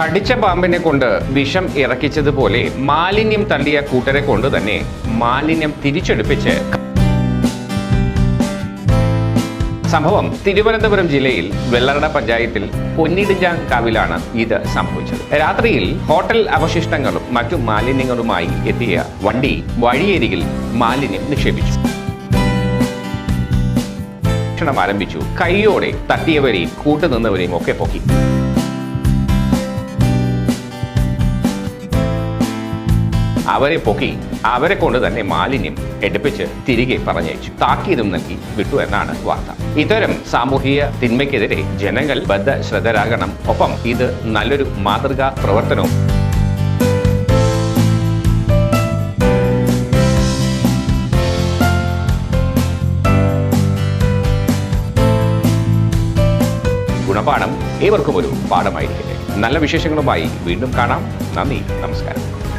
കടിച്ച പാമ്പിനെ കൊണ്ട് വിഷം ഇറക്കിച്ചതുപോലെ മാലിന്യം തള്ളിയ കൂട്ടരെ കൊണ്ട് തന്നെ മാലിന്യം തിരിച്ചെടുപ്പിച്ച് സംഭവം തിരുവനന്തപുരം ജില്ലയിൽ വെള്ളറട പഞ്ചായത്തിൽ പൊന്നിടിഞ്ചാങ്കാവിലാണ് ഇത് സംഭവിച്ചത്. രാത്രിയിൽ ഹോട്ടൽ അവശിഷ്ടങ്ങളും മറ്റു മാലിന്യങ്ങളുമായി എത്തിയ വണ്ടി വഴിയരികിൽ മാലിന്യം നിക്ഷേപിച്ചു. ആരംഭിച്ചു. കൈയോടെ തട്ടിയവരെയും കൂട്ടുനിന്നവരെയും ഒക്കെ പൊക്കി. അവരെ പൊക്കി അവരെ കൊണ്ട് തന്നെ മാലിന്യം എടുപ്പിച്ച് തിരികെ പറഞ്ഞയച്ചു. താക്കീതും നൽകി വിട്ടു എന്നാണ് വാർത്ത. ഇത്തരം സാമൂഹിക തിന്മയ്ക്കെതിരെ ജനങ്ങൾ ബദ്ധശ്രദ്ധരാകണം. ഒപ്പം ഇത് നല്ലൊരു മാതൃകാ പ്രവർത്തനവും. ഗുണപാഠം ഏവർക്കും ഒരു പാഠമായിരിക്കട്ടെ. നല്ല വിശേഷങ്ങളുമായി വീണ്ടും കാണാം. നന്ദി, നമസ്കാരം.